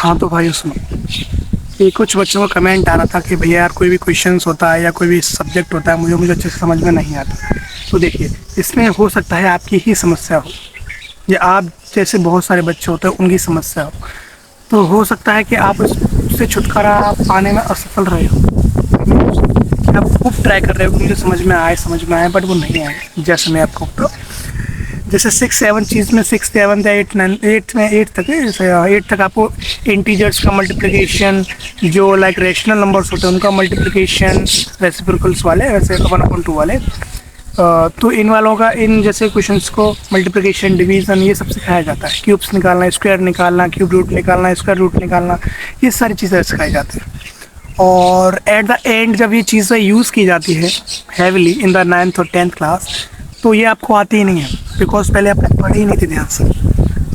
हाँ तो भाई सुनो, कि कुछ बच्चों का कमेंट आ रहा था कि भैया यार कोई भी क्वेश्चंस होता है या कोई भी सब्जेक्ट होता है मुझे अच्छे से समझ में नहीं आता। तो देखिए, इसमें हो सकता है आपकी ही समस्या हो या आप जैसे बहुत सारे बच्चे होते हैं उनकी समस्या हो। तो हो सकता है कि आप उससे छुटकारा पाने में असफल रहे हो। आप खूब ट्राई कर रहे हो कि मुझे समझ में आए बट वो नहीं आए। जैसे मैं आपको बताऊँ, जैसे 6-7 चीज़ में 6-7 या 8-9 में 8 तक है, जैसे 8 तक आपको इंटीजर्स का मल्टीप्लिकेशन, जो लाइक रेशनल नंबर्स होते हैं उनका मल्टीप्लिकेशन, रेसिप्रोकल्स वाले वैसे 1/2 वाले, तो इन वालों का इन जैसे क्वेश्चंस को मल्टीप्लिकेशन, डिवीज़न ये सब सिखाया जाता है। क्यूब्स निकालना, स्क्वायर निकालना, क्यूब रूट निकालना, स्क्वायर रूट निकालना, ये सारी चीज़ें सिखाई जाती हैं। और एट द एंड जब ये चीज़ें यूज़ की जाती है हैविली इन द 9th और 10th क्लास, तो ये आपको आती ही नहीं है, बिकॉज पहले आपने पढ़ी ही नहीं थी ध्यान से,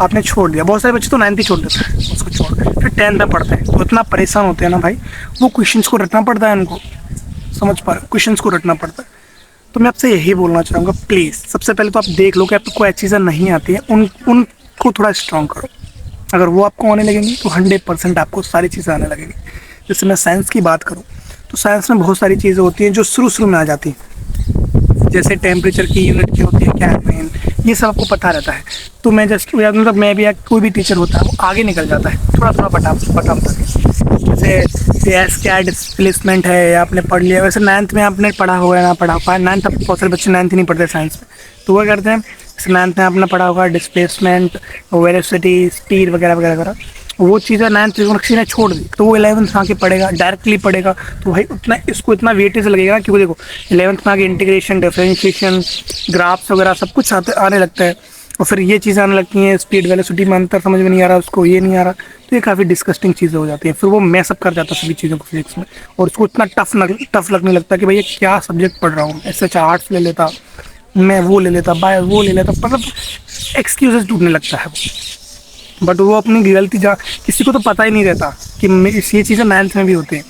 आपने छोड़ दिया। बहुत सारे बच्चे तो 9th ही छोड़ देते हैं, उसको छोड़ फिर 10th में पढ़ते हैं, तो इतना परेशान होते हैं ना भाई, वो क्वेश्चंस को रटना पड़ता है उनको, समझ पा रहे, क्वेश्चंस को रटना पड़ता है। तो मैं आपसे यही बोलना चाहूँगा, प्लीज़ सबसे पहले तो आप देख लो कि आपको कोई चीज़ें नहीं आती है, उनको थोड़ा स्ट्रॉन्ग करो। अगर वो आपको आने लगेंगी तो 100% आपको सारी चीज़ें आने लगेंगी। जैसे मैं साइंस की बात करूँ तो साइंस में बहुत सारी चीज़ें होती हैं जो शुरू में आ जाती हैं, जैसे टेम्परेचर की यूनिट क्या होती है, केल्विन, ये सब आपको पता रहता है। तो मैं जस्ट मतलब मैं भी, कोई भी टीचर होता है वो आगे निकल जाता है थोड़ा थोड़ा बटा जैसे एस क्या डिस्प्लेसमेंट है या आपने पढ़ लिया। वैसे 9th में आपने पढ़ा होगा ना पढ़ा होगा, 9th अब बहुत सारे बच्चे 9th नहीं पढ़ते साइंस में, तो वो करते हैं 9th में आपने पढ़ा होगा डिस्प्लेसमेंट, वेलोसिटी, स्पीड वगैरह वगैरह वगैरह, वो चीज़ें 9th किसी ने छोड़ दी तो वो 11th में आके पढ़ेगा, डायरेक्टली पढ़ेगा। तो भाई उतना इसको इतना वेटेज लगेगा ना, क्योंकि देखो 11th में आगे इंटीग्रेशन, डिफरेंशिएशन, ग्राफ्स वगैरह सब कुछ आने लगता है, और फिर ये चीज़ें आने लगती हैं, स्पीड वेलोसिटी में अंतर समझ में नहीं आ रहा उसको, ये नहीं आ रहा, तो ये काफ़ी डिस्कस्टिंग चीज़ें हो जाती हैं। फिर वो मैसअप कर जाता है सभी चीज़ों को फिजिक्स में, और उसको इतना टफ लगने लगता है कि भैया क्या सब्जेक्ट पढ़ रहा हूँ, ऐसे आर्ट्स ले लेता, मैं वो ले लेता, बायो वो ले लेता, मतलब एक्सक्यूजेस ढूंढने लगता है वो। बट वो अपनी गलती किसी को तो पता ही नहीं रहता कि ये चीज़ें 9th में भी होती हैं,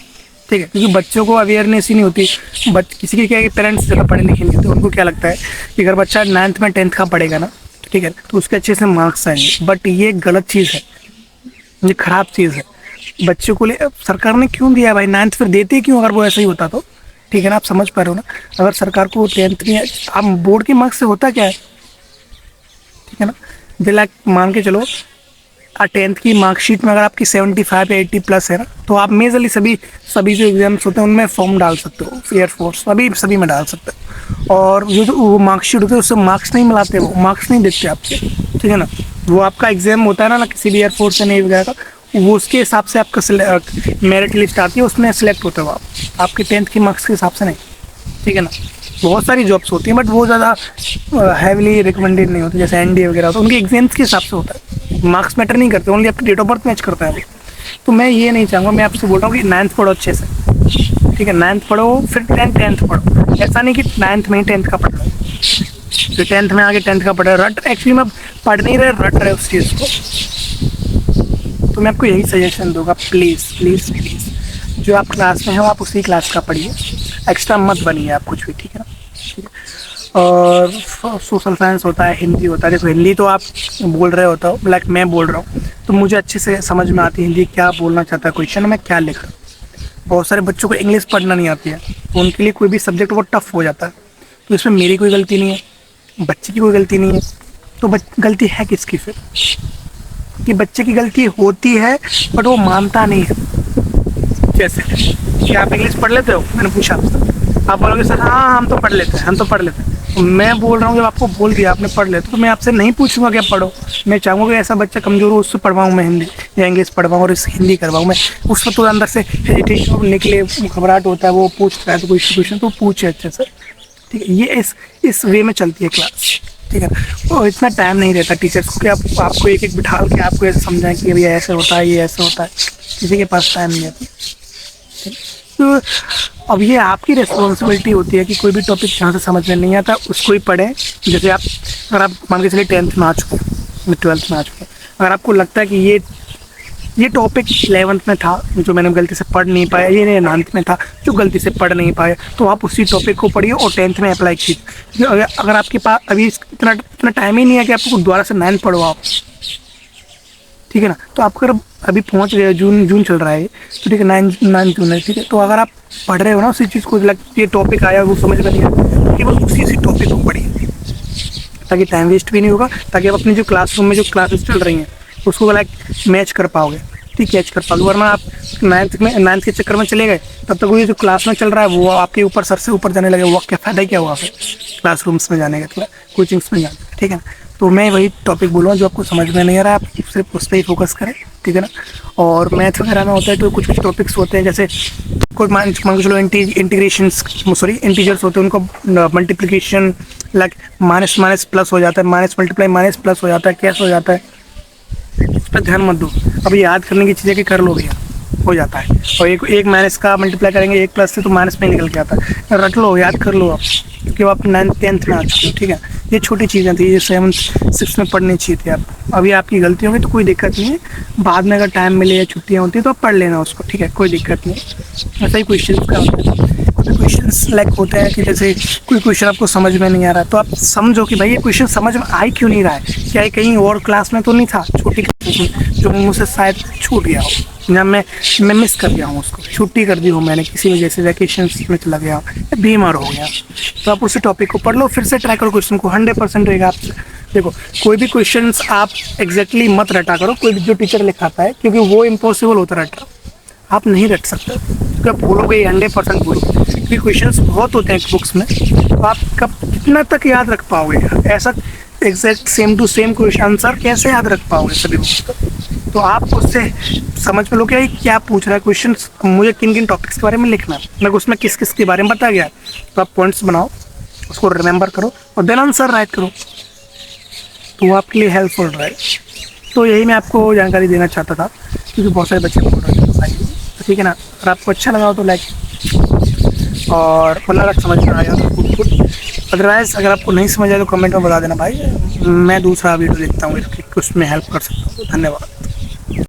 ठीक है, क्योंकि बच्चों को अवेयरनेस ही नहीं होती। बट किसी के क्या है, पेरेंट्स ज़्यादा पढ़े लिखे नहीं होते, उनको क्या लगता है कि अगर बच्चा 9th में 10th का पढ़ेगा ना, ठीक है, तो उसके अच्छे से मार्क्स आएंगे। बट ये गलत चीज़ है, ये खराब चीज़ है। बच्चों को सरकार ने क्यों दिया है भाई 9th, फिर देते क्यों अगर वो ऐसा ही होता तो, ठीक है ना, आप समझ पा रहे हो ना। अगर सरकार को 10th में, आप बोर्ड के मार्क्स से होता क्या है, ठीक है ना, लाइक मान के चलो 10th की मार्कशीट में अगर आपकी 75 या 80+ है ना, तो आप मेजरली सभी जो एग्जाम्स होते हैं उनमें फॉर्म डाल सकते हो, एयरफोर्स सभी में डाल सकते हो। और जो वो मार्कशीट होते हैं उससे मार्क्स नहीं मिलाते, वो मार्क्स नहीं देते आपके, ठीक है ना। वो आपका एग्जाम होता है ना किसी भी एयरफोर्स से नहीं वगैरह का, वो उसके हिसाब से आपका मेरिट लिस्ट आती है, उसमें सेलेक्ट होते हो आप, आपके 10th की मार्क्स के हिसाब से नहीं, ठीक है ना। बहुत सारी जॉब्स होती हैं बट वो ज़्यादा हैविली रिकमेंडेड नहीं होती, जैसे NDA वगैरह होता है, उनके एग्जाम्स के हिसाब से होता है, मार्क्स मैटर नहीं करते, ओनली आपकी डेट ऑफ बर्थ मैच करता है वो। तो मैं ये नहीं चाहूँगा, मैं आपसे बोल रहा हूँ कि 9th पढ़ो अच्छे से, ठीक है, 9th पढ़ो, फिर 10th पढ़ो। ऐसा नहीं कि 9th में ही 10th का पढ़ लो, फिर 10th में आगे 10th का पढ़ रहे एक्चुअली मैं पढ़ नहीं रहे, रट रहे उस चीज़ को। तो मैं आपको यही सजेशन दूंगा, प्लीज़ प्लीज़ प्लीज़, जो आप क्लास में हो आप उसी क्लास का पढ़िए, एक्स्ट्रा मत बनिए आप कुछ भी, ठीक है ना, ठीक है। और सोशल साइंस होता है, हिंदी होता है, देखो हिंदी तो आप बोल रहे होता हो, लाइक मैं बोल रहा हूँ, तो मुझे अच्छे से समझ में आती है हिंदी क्या बोलना चाहता है क्वेश्चन, मैं क्या लिख रहा हूँ। बहुत सारे बच्चों को इंग्लिश पढ़ना नहीं आती है, तो उनके लिए कोई भी सब्जेक्ट वो टफ हो जाता है, तो इसमें मेरी कोई गलती नहीं है, बच्चे की कोई गलती नहीं है, तो गलती है किसकी फिर, कि बच्चे की गलती होती है बट वो मानता नहीं है। जैसे कि आप इंग्लिश पढ़ लेते हो, मैंने पूछा, आप बोलोगे सर हाँ हम तो पढ़ लेते हैं, तो मैं बोल रहा हूँ जब आपको बोल दिया आपने पढ़ लेते, तो मैं आपसे नहीं पूछूंगा कि आप पढ़ो, मैं चाहूँगा कि ऐसा बच्चा कमज़ोर हो उससे पढ़वाऊँ मैं हिंदी या इंग्लिश पढ़वाऊँ और इस हिंदी करवाऊँ मैं, उसमें तो अंदर से हेजिटेशन निकले, घबराहट होता है, वो पूछता है तो कोई क्वेश्चन तो पूछे अच्छे से, ठीक है। ये इस वे में चलती है क्लास, ठीक है। और इतना टाइम नहीं रहता टीचर्स को कि आपको एक एक बिठा के आपको ऐसे समझाएं कि अभी ऐसे होता है, ये ऐसे होता है, किसी के पास टाइम नहीं रहता। तो अब ये आपकी रिस्पॉन्सिबिलिटी होती है कि कोई भी टॉपिक जहाँ से समझ में नहीं आता उसको ही पढ़ें। जैसे अगर आप मान के चलिए 10th में आ चुके हैं, 12th में आ चुके हैं, अगर आपको लगता है कि ये टॉपिक 11th में था जो मैंने गलती से पढ़ नहीं पाया, ये 9th में था जो गलती से पढ़ नहीं पाया, तो आप उसी टॉपिक को पढ़िए और 10th में अप्लाई कीजिए। अगर आपके पास अभी इतना टाइम ही नहीं है कि आपको दोबारा से 9th पढ़ो आप, ठीक ठीक है ना। तो आप अगर अभी पहुंच गए, जून चल रहा है, तो ठीक है, 9 जून है, ठीक है। तो अगर आप पढ़ रहे हो ना उसी चीज़ को, ये टॉपिक आया वो समझ में नहीं आया, केवल उसी टॉपिक को पढ़िए, ताकि टाइम वेस्ट भी नहीं होगा, ताकि आप अपनी जो क्लासरूम में जो क्लासेस चल रही हैं उसको लाइक मैच कर पाओगे, ठीक कैच कर पाओगे। वरना आप नाइन्थ के चक्कर में चले गए, तब तक वो ये जो क्लास में चल रहा है वो आपके ऊपर, सर से ऊपर जाने लगे, वो क्या फ़ायदा क्या हुआ फिर क्लासरूम्स में जाने का, कोचिंग्स में जाने का, ठीक है ना। तो मैं वही टॉपिक बोलूँगा जो आपको समझ में नहीं आ रहा है, आप सिर्फ उस पर ही फोकस करें, ठीक है ना। और मैथ वगैरह में होता है तो कुछ टॉपिक्स होते हैं, जैसे कोई मान के चलो इंटीग्रेशंस, सॉरी इंटीजर्स होते हैं, उनको मल्टीप्लिकेशन लाइक माइनस प्लस हो जाता है, माइनस मल्टीप्लाई माइनस प्लस हो जाता है, कैसे हो जाता है, इस पर ध्यान मत दो। अभी याद करने की चीज़ें कि कर लोगे, हो जाता है। और एक माइनस का मल्टीप्लाई करेंगे एक प्लस से, तो माइनस में निकल के आता है। रट लो, याद कर लो आप, क्योंकि आप 9th 10th में आ चुके हो, ठीक है। ये छोटी चीज़ें थी, ये 7th 6th में पढ़नी चाहिए थी आप। अभी आपकी गलती होगी तो कोई दिक्कत नहीं है, बाद में अगर टाइम मिले या छुट्टियाँ होती है तो आप पढ़ लेना उसको, ठीक है, कोई दिक्कत नहीं। ऐसा ही क्वेश्चन का होता है, क्वेश्चन लाइक होता है कि जैसे कोई क्वेश्चन आपको समझ में नहीं आ रहा, तो आप समझो कि भाई ये क्वेश्चन समझ में आ क्यों नहीं रहा है, क्या ये कहीं और क्लास में तो नहीं था, छोटी क्लास में, जो मुझसे शायद छूट गया हो, या मैं मिस कर गया हूँ, उसको छुट्टी कर दी हो मैंने किसी वजह से, वैकेशन में चला गया या बीमार हो गया। तो आप उसी टॉपिक को पढ़ लो, फिर से ट्राई करो क्वेश्चन को, 100% रहेगा आपसे। देखो, कोई भी क्वेश्चन आप एग्जैक्टली मत रटा करो, कोई भी जो टीचर लिखाता है, क्योंकि वो इम्पॉसिबल होता रटा, आप नहीं रट सकते, क्योंकि आप बोलोगे 100% बोलोगे, क्योंकि क्वेश्चंस बहुत होते हैं बुक्स में, तो आप कब कितना तक याद रख पाओगे, ऐसा exact same to same question answer कैसे याद रख पाओगे सभी बुक्स का। तो आप उससे समझ में लो कि क्या पूछ रहा है क्वेश्चन, मुझे किन किन टॉपिक्स के बारे में लिखना है, मैं उसमें किस किस के बारे में बता गया, तो आप पॉइंट्स बनाओ, उसको रिमेंबर करो और देन आंसर राइट करो, तो वो आपके लिए हेल्पफुल रहे। तो यही मैं आपको जानकारी देना चाहता था, क्योंकि बहुत सारे बच्चे बोल रहे थे, तो ठीक है ना। अगर आपको अच्छा लगा हो तो लाइक, और मतलब समझ में आया तो गुड, अदरवाइज़ अगर आपको नहीं समझ आया तो कमेंट में बता देना भाई, मैं दूसरा वीडियो देखता हूँ उसमें हेल्प कर सकता हूँ। धन्यवाद।